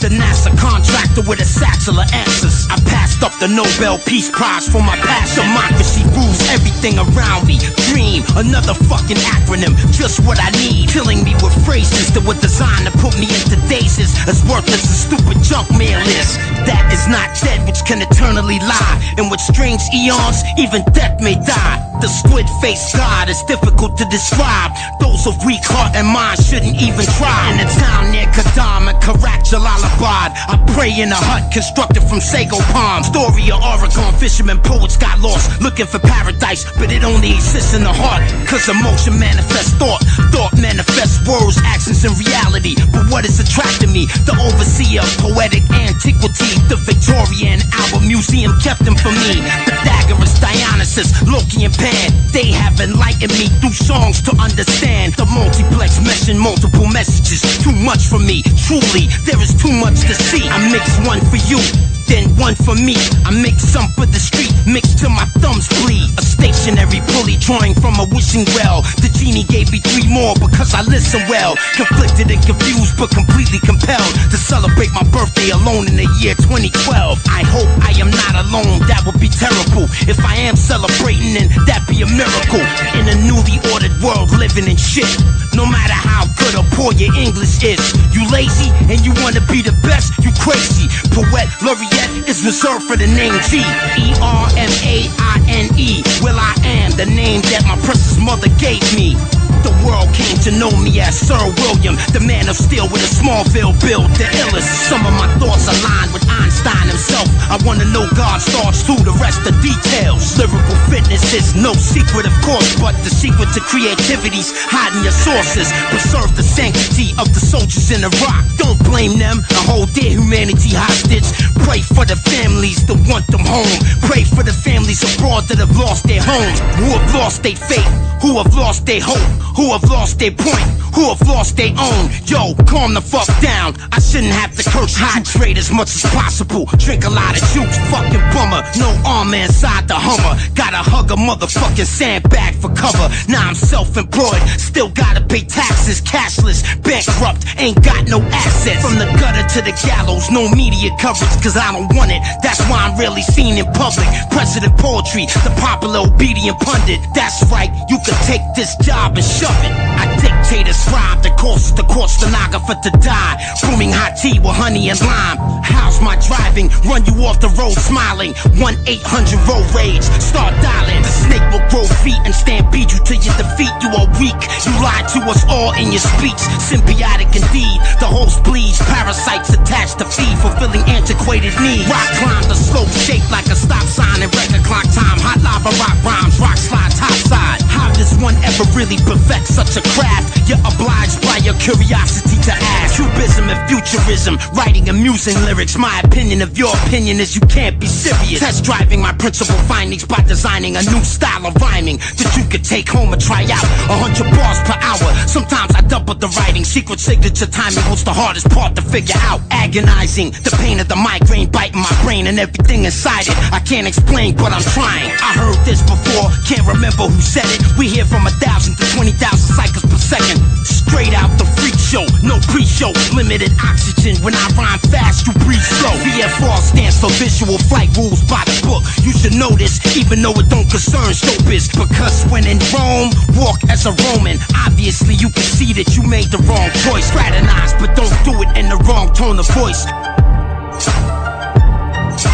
The NASA contractor with a satchel of answers. I passed up the Nobel Peace Prize for my past. Democracy rules everything around me. Dream, another fucking acronym, just what I need. Killing me with phrases that were designed to put me into dazes. As worthless as stupid junk mail is. That is not dead, which can eternally lie. And with strange eons, even death may die. The squid-faced God is difficult to describe. Those of weak heart and mind shouldn't even try. In a town near Kadam and Karak, Jalalabad, I pray in a hut constructed from sago palm. Story of Oregon, fishermen, poets got lost looking for paradise, but it only exists in the heart. Cause emotion manifests thought, thought manifests words, actions, and reality. But what is attracting me? The overseer of poetic antiquity. The Victorian Albert Museum kept them for me. Pythagoras, Dionysus, Loki, and Pan, they have enlightened me through songs to understand. The multiplex meshing multiple messages. Too much for me, truly, there is too much to see. I mix one for you, then one for me. I make some for the street, mixed till my thumbs bleed. A stationary pulley drawing from a wishing well. The genie gave me 3 more because I listen well. Conflicted and confused but completely compelled to celebrate my birthday alone in the year 2012. I hope I am not alone, that would be terrible. If I am celebrating, then that'd be a miracle. In a newly ordered world living in shit. No matter how good or poor your English is, you lazy and you wanna be the best, you crazy. Poet Lauriat is reserved for the name G. E-R-M-A-I-N-E. Well, I am the name that my precious mother gave me. The world came to know me as Sir William, the man of steel with a Smallville build, the illest. Some of my thoughts align with Einstein himself. I wanna know God's thoughts too, the rest the details. Lyrical fitness is no secret, of course, but the secret to creativity's hiding your sources. Preserve the sanctity of the soldiers in Iraq. Don't blame them, and hold their humanity hostage. Pray for the families that want them home. Pray for the families abroad that have lost their homes, who have lost their faith, who have lost their hope, who have lost their point, who have lost their own. Yo, calm the fuck down. I shouldn't have to curse. Hydrate as much as possible. Drink a lot of juice, fucking bummer. No armor inside the Hummer. Gotta hug a motherfucking sandbag for cover. Now I'm self-employed, still gotta pay taxes. Cashless, bankrupt, ain't got no assets. From the gutter to the gallows, no media coverage, cause I don't want it. That's why I'm rarely seen in public. President poetry, the popular obedient pundit. That's right, you could take this job and shove it. I dictate a scribe, the course stenographer to die. Brewing hot tea with honey and lime. How's my driving? Run you off the road smiling. 1-800 road rage. Start dialing. The snake will grow feet and stampede you to your defeat. You are weak. You lied to us all in your speech. Symbiotic indeed. The host bleeds. Parasites attached to feed, fulfilling antiquated needs. Rock climb the slope shaped like a stop sign and record clock time. Hot lava rock rhymes. Rock slide topside. How does one ever really perfect such a craft? You're obliged by your curiosity to ask. Cubism and futurism, writing amusing lyrics. My opinion of your opinion is you can't be serious. Test driving my principal findings by designing a new style of rhyming that you could take home and try out. 100 bars per hour. Sometimes I double the writing. Secret signature timing was the hardest part to figure out. Agonizing, the pain of the migraine biting my brain and everything inside it. I can't explain, but I'm trying. I heard this before, can't remember who said it. We hear from 1,000 to 20,000 cycles per second. Straight out the freak show, no pre-show. Limited oxygen, when I rhyme fast, you breathe slow. VFR stands for visual flight rules by the book. You should know this, even though it don't concern showbiz. Because when in Rome, walk as a Roman. Obviously you can see that you made the wrong choice. Fraternize, but don't do it in the wrong tone of voice.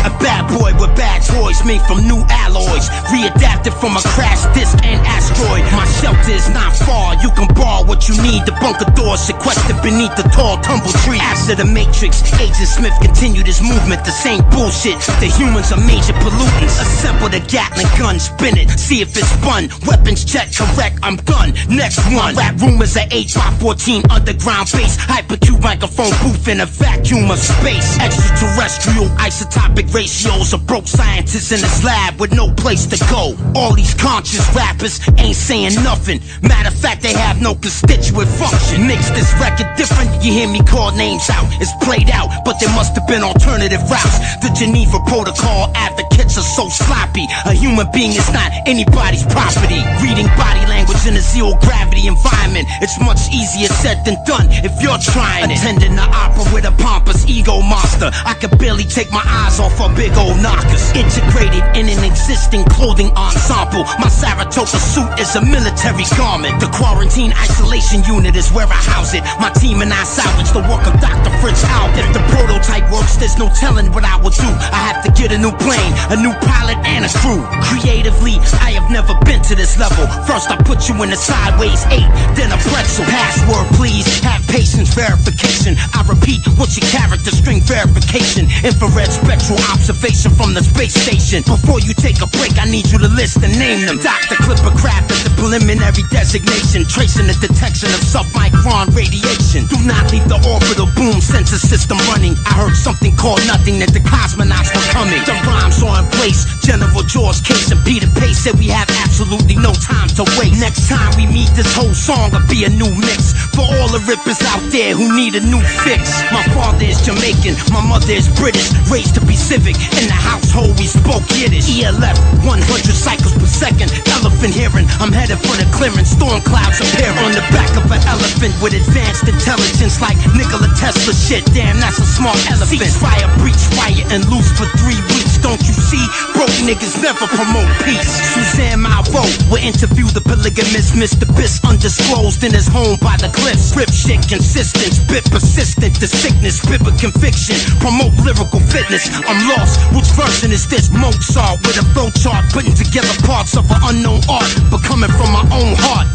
A bad boy with bad toys made from new alloys, readapted from a crash disc and asteroid. My shelter is not far, you can borrow what you need. The bunker doors sequestered beneath the tall tumble tree. After the Matrix, Agent Smith continued his movement. The same bullshit, the humans are major pollutants. Assemble the Gatling gun, spin it, see if it's spun. Weapons check, correct, I'm done. Next one, rap rumors at 8x14 underground base. Hypercube microphone booth in a vacuum of space. Extraterrestrial isotopic race ratios of broke scientists in his lab with no place to go. All these conscious rappers ain't saying nothing. Matter of fact, they have no constituent function. Mix this record different, you hear me call names out. It's played out, but there must have been alternative routes. The Geneva Protocol advocates are so sloppy. A human being is not anybody's property. Reading body language in a zero gravity environment, it's much easier said than done if you're trying it. Attending the opera with a pompous ego monster, I could barely take my eyes off her big old knockers. Integrated in an existing clothing ensemble, my Saratoga suit is a military garment. The quarantine isolation unit is where I house it. My team and I salvage the work of Dr. Fritz Howell. If the prototype works, there's no telling what I will do. I have to get a new plane, a new pilot and a crew. Creatively, I have never been to this level. First I put you in a sideways 8, then a pretzel. Password please, have patience, verification. I repeat, what's your character string verification? Infrared spectral observation from the space station. Before you take a break, I need you to list and name them. Dr. Clipper Craft is the preliminary designation, tracing the detection of submicron radiation. Do not leave the orbital boom sensor system running. I heard something called nothing, that the cosmonauts were coming. The rhymes are in place, General George Case and Peter Pace said we have absolutely no time to waste. Next time we meet, this whole song will be a new mix for all the rippers out there who need a new fix. My father is Jamaican, my mother is British, raised to be civic. In the household we spoke Yiddish. ELF, 100 cycles per second, elephant hearing. I'm headed for the clearance, storm clouds appearing. On the back of an elephant with advanced intelligence like Nikola Tesla shit. Damn, that's a smart elephant. Ceasefire, breach fire, and loose for 3 weeks. Don't you see? Broke niggas never promote peace. Suzanne Malvo will interview the polygamist Mr. Biss, undisclosed in his home by the cliffs. Rip shit consistent, spit persistent. The sickness, spit with conviction. Promote lyrical fitness. I'm lost. Which version is this? Mozart with a flow chart, putting together parts of an unknown art, but coming from my own heart.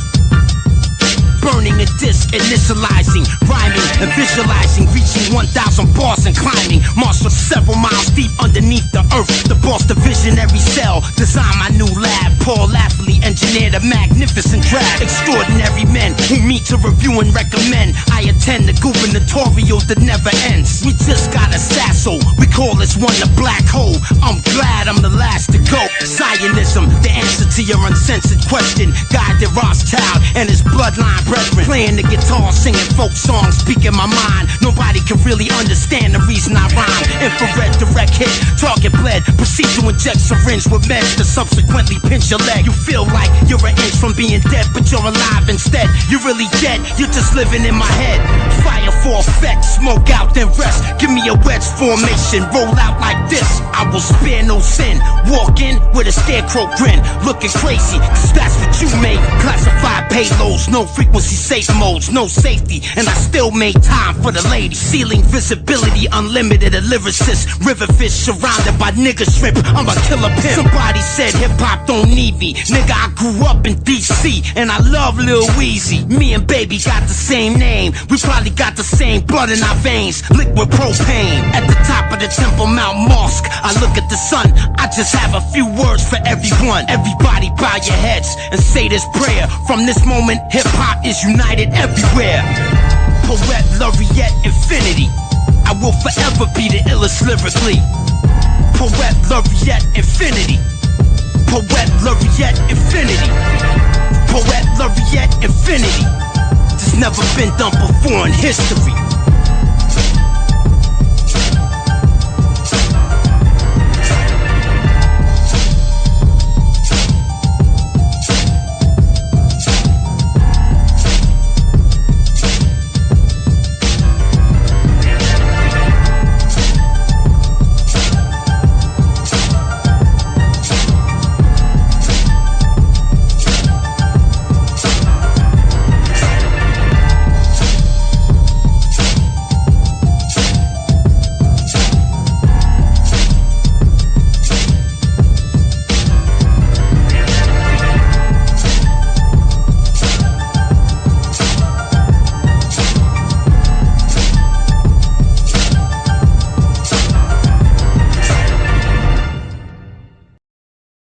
Burning a disc, initializing, rhyming and visualizing, reaching 1,000 bars and climbing. Marshal several miles deep underneath the earth. The boss, the visionary cell, design my new lab. Paul Lafley engineered a magnificent draft. Extraordinary men who meet to review and recommend. I attend the gubernatorial that never ends. We just got a sasso, we call this one the black hole. I'm glad I'm the last to go. Zionism, the answer to your uncensored question. Guy de Rothschild and his bloodline brethren. Playing the guitar, singing folk songs, speaking my mind. Nobody can really understand the reason I rhyme. Infrared direct hit, target bled. Proceed to inject syringe with meds to subsequently pinch your leg. You feel like you're an inch from being dead, but you're alive instead. You're really dead, you're just living in my head. Fire for effect, smoke out then rest. Give me a wedge formation, roll out like this. I will spare no sin. Walk in with a scarecrow grin, looking crazy, cause that's what you made. Classified payloads, no frequency safe modes, no safety, and I still made time for the lady. Ceiling visibility, unlimited, a lyricist. River fish surrounded by nigga shrimp, I'm a killer pimp. Somebody said hip-hop don't need me. Nigga, I grew up in DC, and I love Lil Weezy. Me and Baby got the same name, we probably got the same blood in our veins. Liquid propane, at the top of the Temple Mount Mosque, I look at the sun, I just have a few words for everyone. Everybody bow your heads and say this prayer. From this moment, hip-hop is united everywhere. Poet Lauriat Infinity, I will forever be the illest lyrically. Poet Lauriat Infinity. Poet Lauriat Infinity. Poet Laureate Infinity. This never been done before in history.